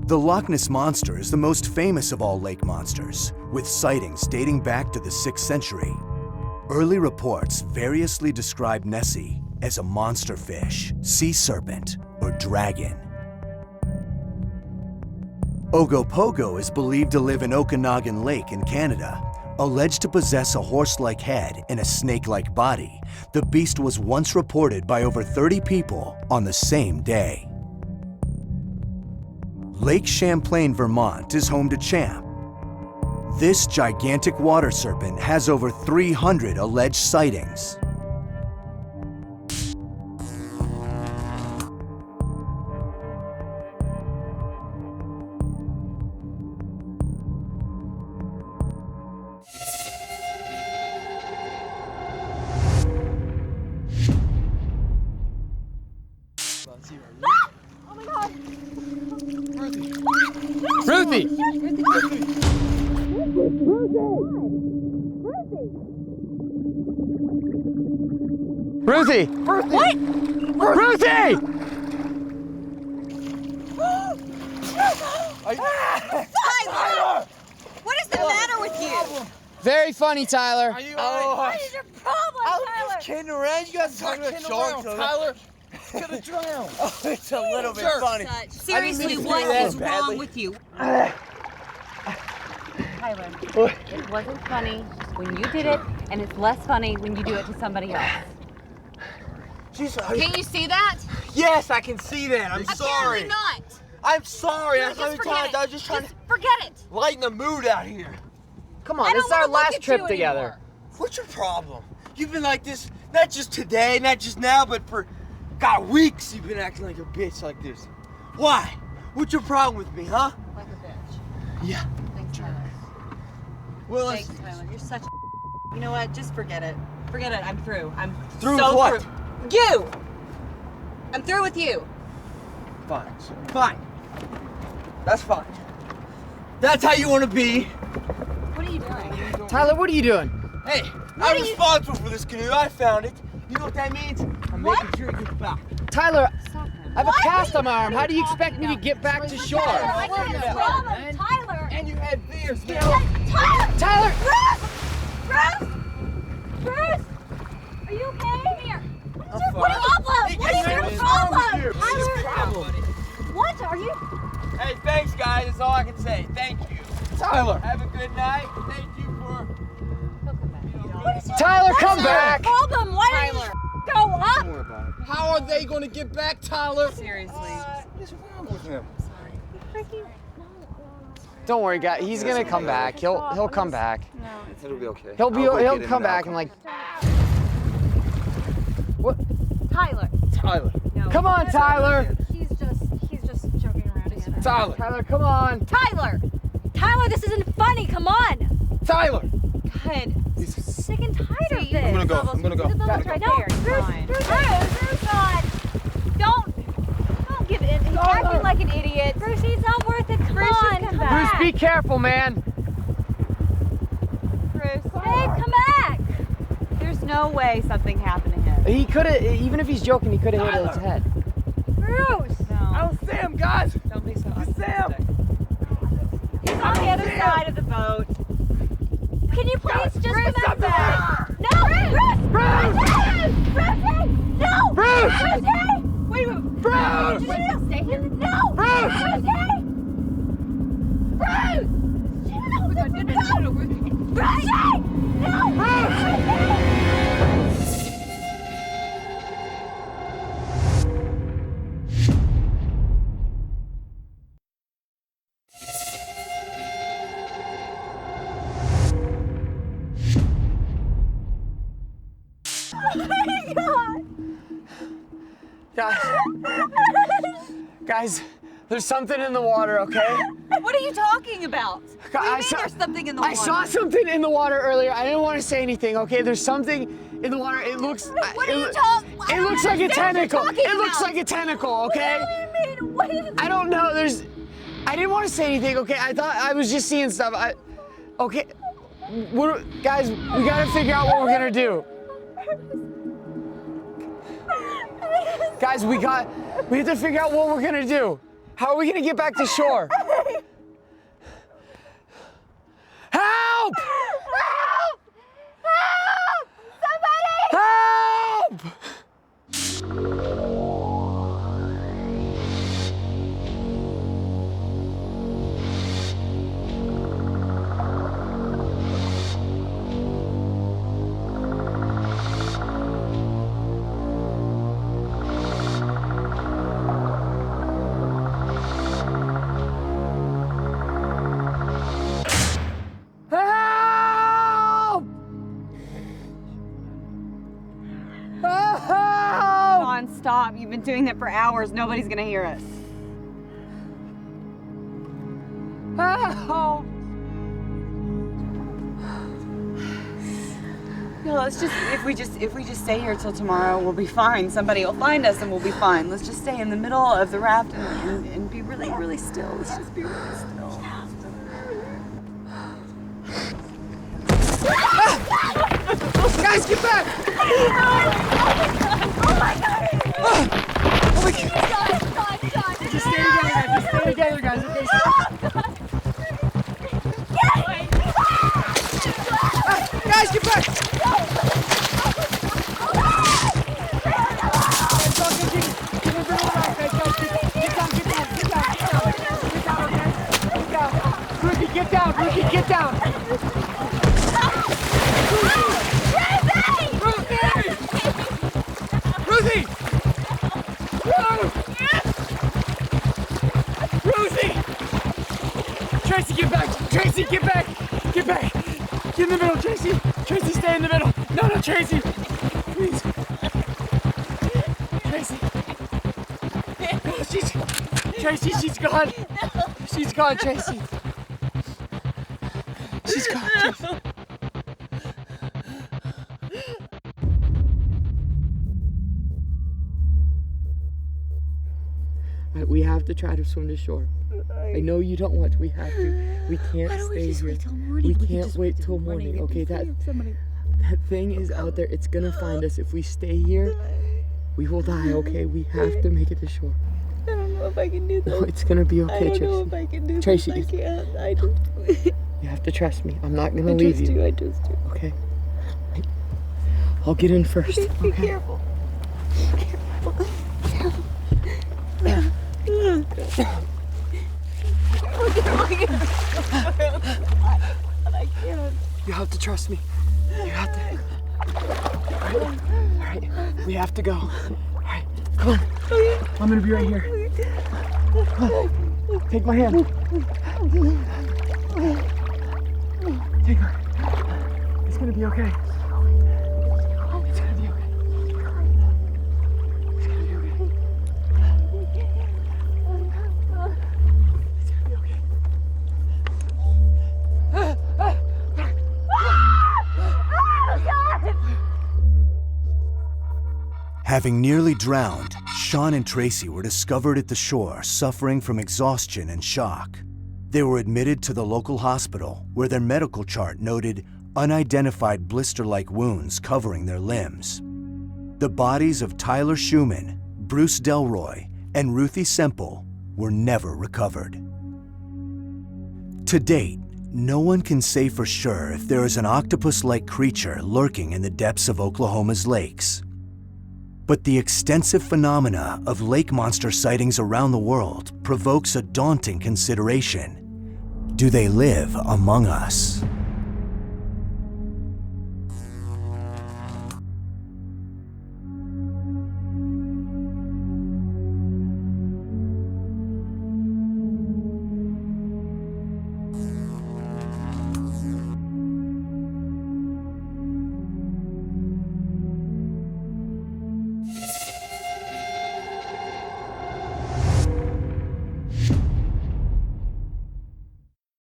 The Loch Ness Monster is the most famous of all lake monsters, with sightings dating back to the 6th century. Early reports variously describe Nessie as a monster fish, sea serpent, or dragon. Ogopogo is believed to live in Okanagan Lake in Canada. Alleged to possess a horse-like head and a snake-like body, the beast was once reported by over 30 people on the same day. Lake Champlain, Vermont is home to Champ. This gigantic water serpent has over 300 alleged sightings. Oh my God! Ruthie! Ruthie! What? Ruthie! Tyler! What is the matter with you? Very funny, Tyler. Are you What is your problem, I was Tyler? just kidding around. You guys are talking about sharks. Tyler. He's gonna drown. Oh, it's a little bit funny. Seriously, mean to what say that is badly. wrong with you? Tyler, it wasn't funny when you did it, and it's less funny when you do it to somebody else. Can you see that? Yes, I can see that. I'm sorry. Apparently not. I'm sorry. No, I just forget it. was just trying Just forget it. to lighten the mood out here. Come I on, don't this is our wanna look last at trip you together. anymore. What's your problem? You've been like this, not just today, not just now, but for, God, weeks you've been acting like a bitch like this. Why? What's your problem with me, huh? Like a bitch. Yeah. Thanks, Tyler. Well, Thanks, Tyler. You're such a... You know what? Just forget it. Forget it. I'm through. I'm Through so with what? through. You! I'm through with you. Fine. Fine. That's fine. That's how you want to be. What are you doing? Tyler, what are you doing? Hey, I'm responsible for this canoe. I found it. You know what that means? I'm making sure it gets back. Tyler, Stop him. I have a cast on my arm. How do you expect me to get back to shore? Tyler, I can't Yeah. swallow him. Tyler! And you had beers, man. Tyler! Tyler! Bruce! Bruce! Are you okay? Come here. What's your fine. problem? Hey, What is hey, your what's problem? wrong with you? What's your Tyler! problem? What are you? Hey, thanks, guys. That's all I can say. Thank you. Tyler! Have a good night. Thank you for. What is your Tyler, come what's back! your problem? Why did you go up? How are they gonna get back, Tyler? Seriously. What's wrong with him? Don't worry, guys. He's gonna come back. He'll come back. It'll be okay. He'll come back and like. What? Tyler. Tyler. No. Come on, Tyler! He's just joking around again. Tyler. Tyler, come on! Tyler! Tyler, this isn't funny. Come on. Tyler. God. Sick and tired of this. I'm gonna go. I'm gonna go. The bubbles right No, there. It's Bruce, fine. Bruce, God. Don't give in. He's acting like an idiot. Bruce, he's not worth it. Come on, come Bruce, back. be careful, man. Bruce, babe, come back. There's no way something happened to him. He could have, even if he's joking, he could have hit his head. Bruce. I No. don't see him, guys. Don't be so Sam. optimistic. He's on the other side of the boat. Can you please just Bruce, come up outside? No, Bruce. Bruce! Bruce! No! Bruce! Bruce! Wait, wait. Bruce! Did you stay here? No! Bruce! Bruce! Bruce! No! Bruce! No! Guys, there's something in the water, okay? What are you talking about? What do you mean there's something in the water? I saw something in the water earlier. I didn't want to say anything, okay? There's something in the water. It looks. What are you talking? It looks like a tentacle. It looks like a tentacle, okay? What do you mean? What is? I don't know. I didn't want to say anything, okay? I thought I was just seeing stuff. Okay. Guys, we gotta figure out what we're gonna do. Guys, we have to figure out what we're gonna do. How are we gonna get back to shore? Help! Help! Help! Somebody! Help! Help! Help! Sean, stop. You've been doing that for hours. Nobody's gonna hear us. Help! No, let's just if we just stay here till tomorrow, we'll be fine. Somebody will find us and we'll be fine. Let's just stay in the middle of the raft and be really, really still. Let's just be really still. Guys, get back! Oh my god! Oh my God. John! Just stay together, guys. Just stay together, guys. Okay. Guys, get back! Get down, Ruthie, get down! Ruthie! Ruthie! Tracy, get back! Tracy, get back! Get back! Get in the middle, Tracy! Tracy, stay in the middle! No, Tracy! Please! Tracy! Oh, Tracy, she's gone! She's gone, Tracy! She's gone, Tracy! We have to try to swim to shore. I know you don't want to. We have to. We can't stay here. We can't wait till morning. Okay, that thing is out there. It's gonna find us. If we stay here, we will die. Okay, we have to make it to shore. I don't know if I can do this. No, it's gonna be okay, I don't Tracy. know if I can do Tracy, this. I can't. I just. You have to trust me. I'm not gonna I leave trust you. you. I trust you. Okay. I'll get in first. Be Okay. careful. I can't. You have to trust me. You have to. All right. We have to go. All right. Come on. I'm gonna be right here. Come on. Take my hand. Take her. It's gonna be okay. It's gonna be okay. It's gonna be okay. It's gonna be okay. Having nearly drowned, Sean and Tracy were discovered at the shore suffering from exhaustion and shock. They were admitted to the local hospital where their medical chart noted unidentified blister-like wounds covering their limbs. The bodies of Tyler Schumann, Bruce Delroy, and Ruthie Semple were never recovered. To date, no one can say for sure if there is an octopus-like creature lurking in the depths of Oklahoma's lakes. But the extensive phenomena of lake monster sightings around the world provokes a daunting consideration. Do they live among us?